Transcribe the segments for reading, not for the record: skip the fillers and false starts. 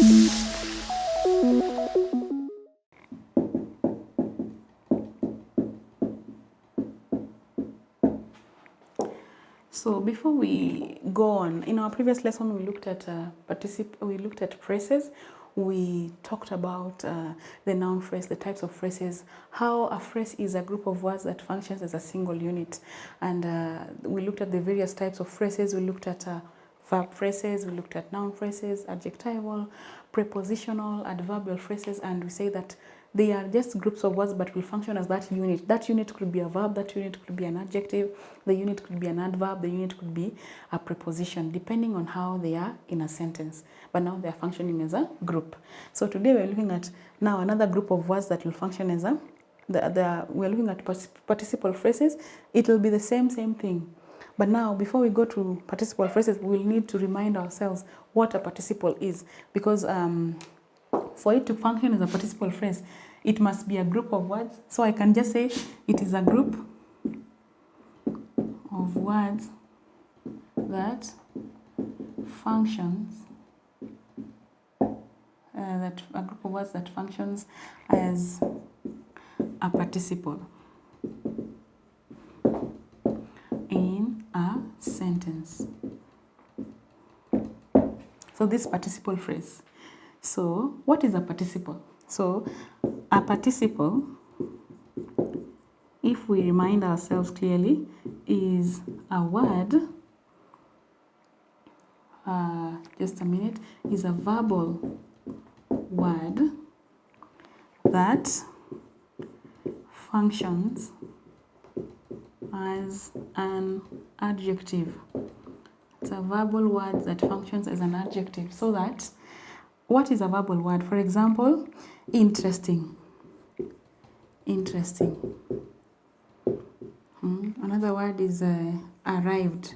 So before we go on, in our previous lesson we looked at phrases. We talked about the noun phrase, the types of phrases, how a phrase is a group of words that functions as a single unit. And we looked at the various types of phrases. We looked at verb phrases, we looked at noun phrases, adjectival, prepositional, adverbial phrases, and we say that they are just groups of words but will function as that unit. That unit could be a verb, that unit could be an adjective, the unit could be an adverb, the unit could be a preposition, depending on how they are in a sentence. But now they are functioning as a group. So today we're looking at now another group of words that will function as a, we're looking at participle phrases. It will be the same thing. But now, before we go to participle phrases, we'll need to remind ourselves what a participle is. Because for it to function as a participle phrase, it must be a group of words. So I can just say it is a group of words that functions, as a participle in a sentence. So this participle phrase. So what is a participle? So a participle, if we remind ourselves clearly, is a word, just a minute, is a verbal word that functions as an adjective. It's a verbal word that functions as an adjective. So that, what is a verbal word? For example, interesting. Interesting. Another word is arrived.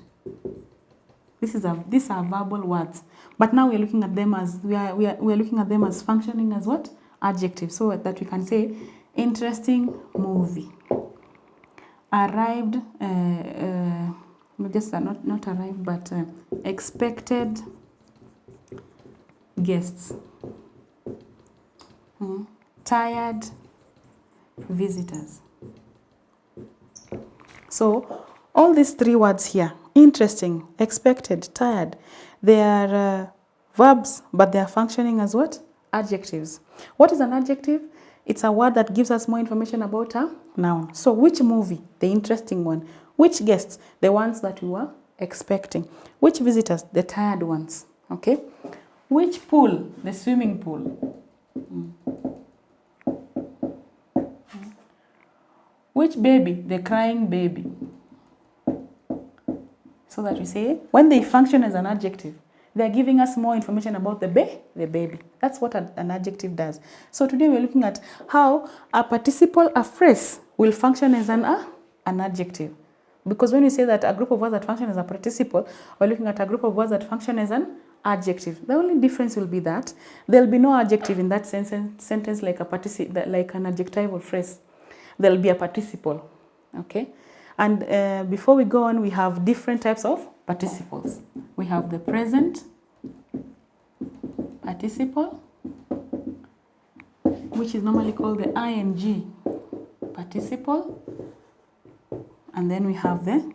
These are verbal words. But now we're looking at them as looking at them as functioning as what? Adjectives. So that we can say interesting movie. Arrived, not arrived, but expected guests. Tired visitors. So all these three words here, interesting, expected, tired, they are verbs, but they are functioning as what? Adjectives. What is an adjective? It's a word that gives us more information about a noun. So which movie? The interesting one. Which guests? The ones that we were expecting. Which visitors? The tired ones. Okay? Which pool? The swimming pool. Which baby? The crying baby. So that we say, when they function as an adjective, they're giving us more information about the baby. That's what an adjective does. So today we're looking at how a participle, a phrase, will function as an adjective. Because when we say that a group of words that function as a participle, we're looking at a group of words that function as an adjective. The only difference will be that there'll be no adjective in that sentence like an adjectival phrase. There'll be a participle. Okay? And before we go on, we have different types of participles. We have the present participle, which is normally called the ing participle. And then we have the,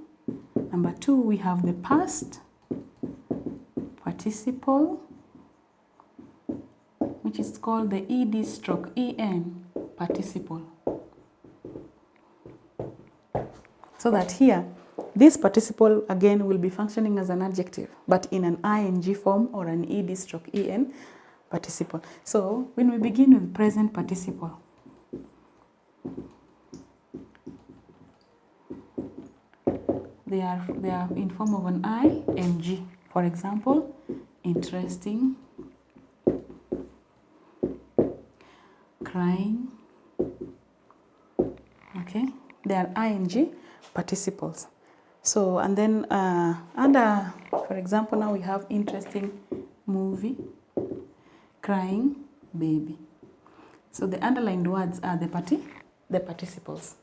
number 2, we have the past participle, which is called the ed stroke en participle. So that here, this participle again will be functioning as an adjective, but in an ing form or an ed stroke en participle. So when we begin with present participle, they are in form of an ing. For example, interesting, crying. Okay, they are ing participles. So, and then under, for example, now we have interesting movie, crying baby. So the underlined words are the participles.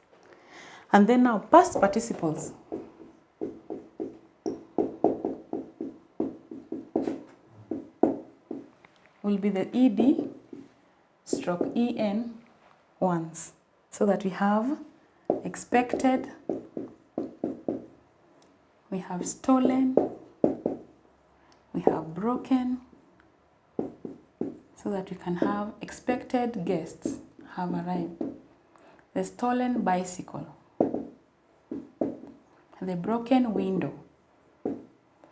And then now past participles. will be the ed stroke en once. So that we have expected, we have stolen, we have broken, so that we can have expected guests have arrived. The stolen bicycle, the broken window.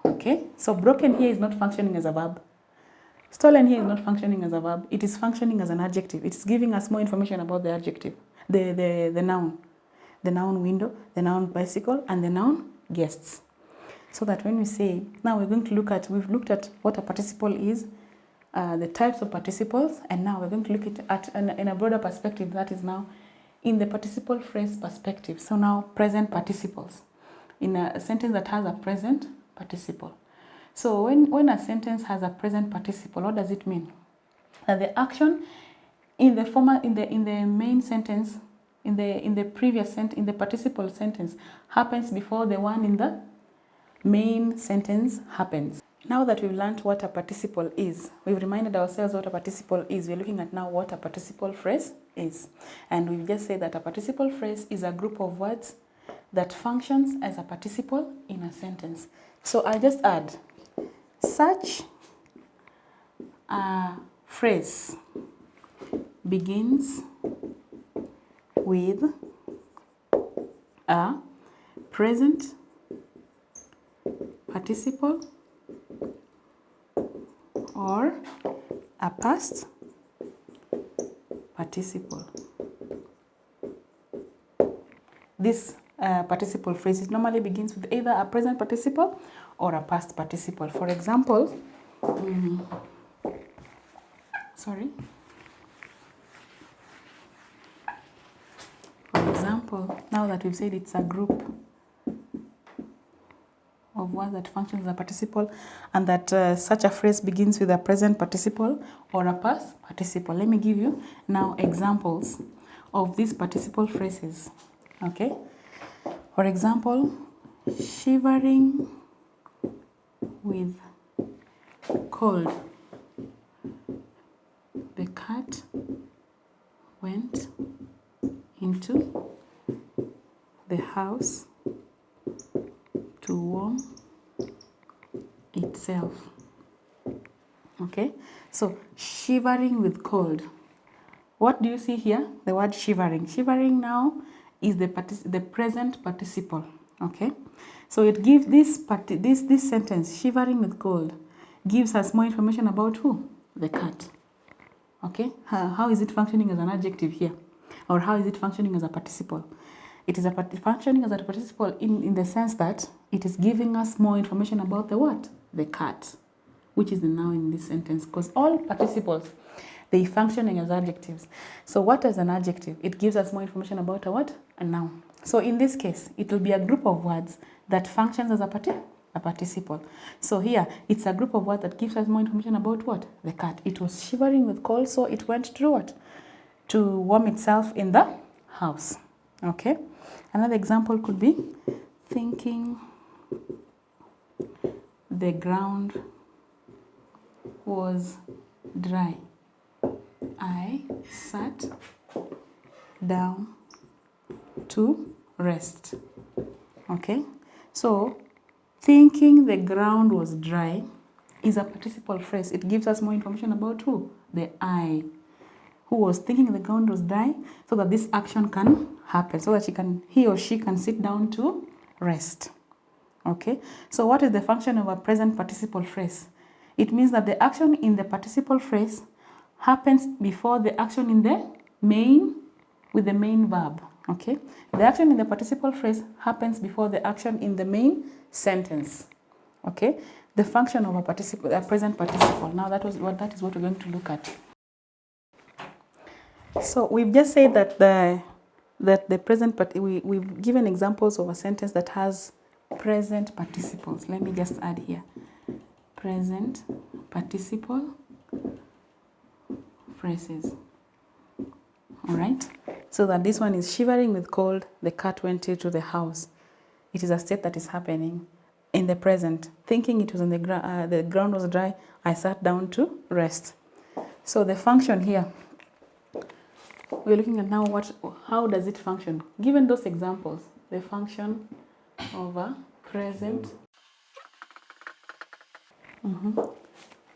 Okay, so broken here is not functioning as a verb. Stolen here is not functioning as a verb. It is functioning as an adjective. It's giving us more information about the adjective, the noun. The noun window, the noun bicycle, and the noun guests. So that when we say, now we're going to look at, we've looked at what a participle is, the types of participles, and now we're going to look at in a broader perspective, that is now in the participle phrase perspective. So now present participles. In a sentence that has a present participle. So when a sentence has a present participle, what does it mean? That the action in the former in the main sentence, in the previous sentence, in the participle sentence, happens before the one in the main sentence happens. Now that we've learned what a participle is, we've reminded ourselves what a participle is, we're looking at now what a participle phrase is. And we've just said that a participle phrase is a group of words that functions as a participle in a sentence. So I'll just add, such a phrase begins with a present participle or a past participle. This participle phrase, it normally begins with either a present participle or a past participle. For example, now that we've said it's a group of words that functions as a participle, and that such a phrase begins with a present participle or a past participle. Let me give you now examples of these participle phrases. Okay? For example, shivering with cold. The cat went into the house to warm itself. Okay, so shivering with cold. What do you see here? The word shivering. Shivering now is the present participle. Okay, so it gives this sentence, shivering with cold, gives us more information about who? The cat. Okay, how is it functioning as an adjective here? Or how is it functioning as a participle? It is functioning as a participle in the sense that it is giving us more information about the what? The cat, which is the noun in this sentence, because all participles, they functioning as adjectives. So what is an adjective? It gives us more information about a what? A noun. So in this case, it will be a group of words that functions as a participle. So here, it's a group of words that gives us more information about what? The cat. It was shivering with cold, so it went to what? To warm itself in the house. Okay? Another example could be thinking the ground was dry. I sat down to rest. Okay? So, thinking the ground was dry is a participle phrase. It gives us more information about who? The I, who was thinking the ground was dry, so that this action can happen, so that he or she can sit down to rest. Okay? So what is the function of a present participle phrase? It means that the action in the participle phrase happens before the action in the main, with the main verb. Okay? The action in the participle phrase happens before the action in the main sentence. Okay? The function of a present participle. Now that is what we're going to look at. So we've just said that the present we've given examples of a sentence that has present participles. Let me just add here. Present participle phrases. All right? So that this one is shivering with cold, the cat went into the house. It is a state that is happening in the present. Thinking it was on the ground was dry, I sat down to rest. So the function here, we're looking at now how does it function? Given those examples, the function of a present.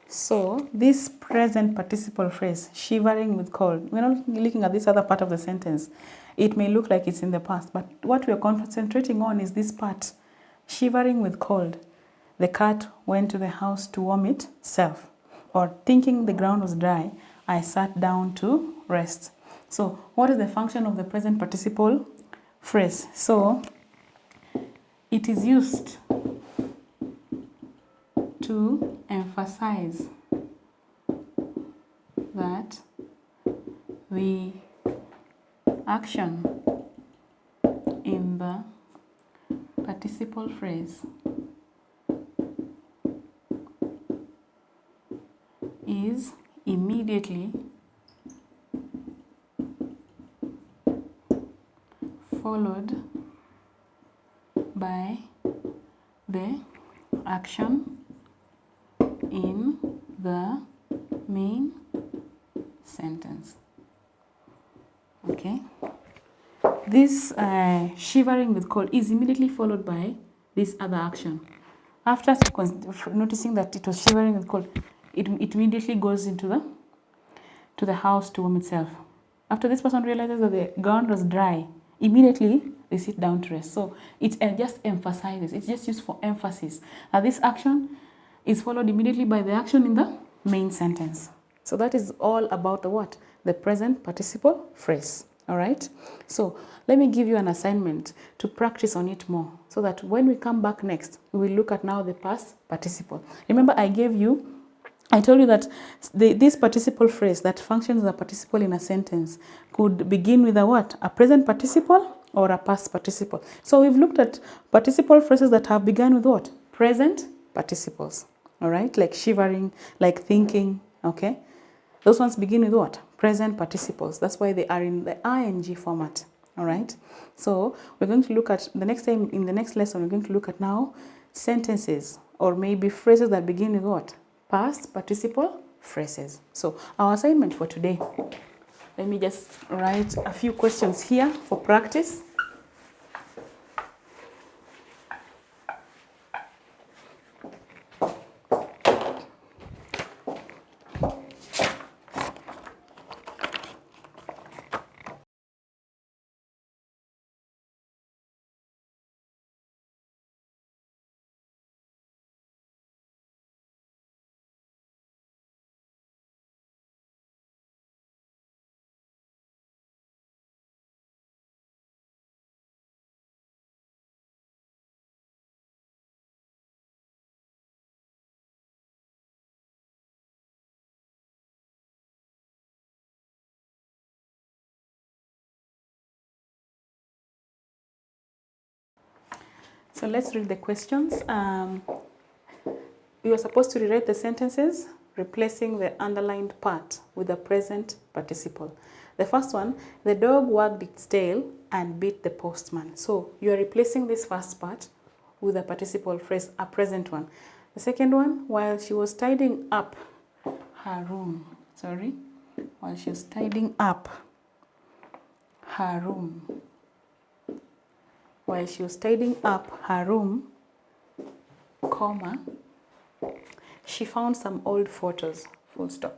So this present participle phrase, shivering with cold, we're not looking at this other part of the sentence. It may look like it's in the past, but what we're concentrating on is this part, shivering with cold. The cat went to the house to warm itself. Or thinking the ground was dry, I sat down to rest. So what is the function of the present participle phrase? So it is used to emphasize that the action in the participle phrase is immediately followed by the action in the main sentence. Okay? This shivering with cold is immediately followed by this other action. After noticing that it was shivering with cold, it immediately goes into the house to warm itself. After this person realizes that the ground was dry, immediately they sit down to rest. So it just emphasizes, it's just used for emphasis. This action is followed immediately by the action in the main sentence. So that is all about the what? The present participle phrase. All right? So let me give you an assignment to practice on it more so that when we come back next, we will look at now the past participle. Remember I told you that this participle phrase that functions as a participle in a sentence could begin with a what? A present participle or a past participle. So we've looked at participle phrases that have begun with what? Present participles. All right? Like shivering, like thinking, okay? Those ones begin with what? Present participles. That's why they are in the ing format. All right? So we're going to look at, in the next lesson, we're going to look at now sentences or maybe phrases that begin with what? Past participle phrases. So our assignment for today, let me just write a few questions here for practice. So let's read the questions. You are supposed to rewrite the sentences, replacing the underlined part with the present participle. The first one, the dog wagged its tail and beat the postman. So you are replacing this first part with a participle phrase, a present one. The second one, while she was tidying up her room, while she was tidying up her room, while she was tidying up her room, comma, she found some old photos, full stop.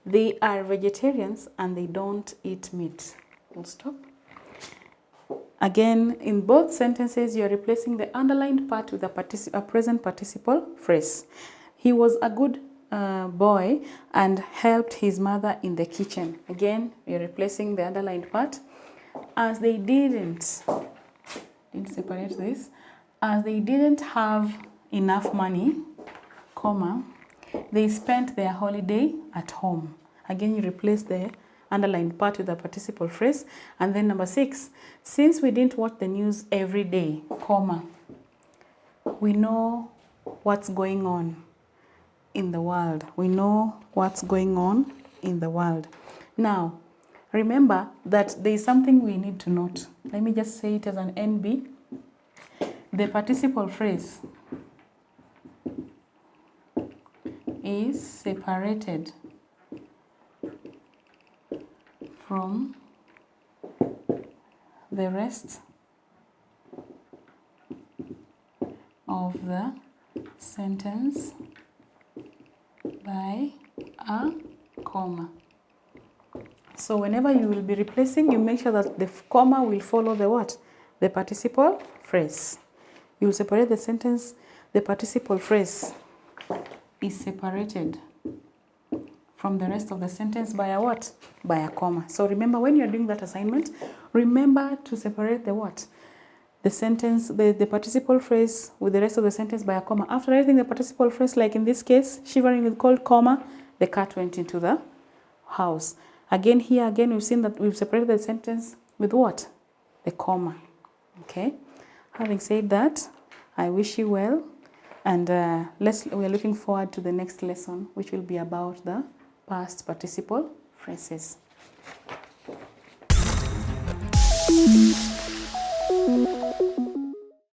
They are vegetarians and they don't eat meat, full stop. Again, in both sentences, you're replacing the underlined part with a present participle phrase. He was a good boy and helped his mother in the kitchen. Again, you're replacing the underlined part. As they didn't separate this, as they didn't have enough money, comma, they spent their holiday at home. Again, you replace the underlined part with a participle phrase. And then number 6, since we didn't watch the news every day, comma, we know what's going on in the world. We know what's going on in the world. Now, remember that there is something we need to note. Let me just say it as an NB. The participle phrase is separated from the rest of the sentence by a comma. So whenever you will be replacing, you make sure that the comma will follow the what? The participle phrase. You will separate the sentence, the participle phrase is separated from the rest of the sentence by a what? By a comma. So remember, when you're doing that assignment, remember to separate the what? The sentence, the participle phrase with the rest of the sentence by a comma. After writing the participle phrase, like in this case, shivering with cold, comma, the cat went into the house. Again, here, we've seen that we've separated the sentence with what? The comma. Okay? Having said that, I wish you well, and we're looking forward to the next lesson, which will be about the past participle phrases.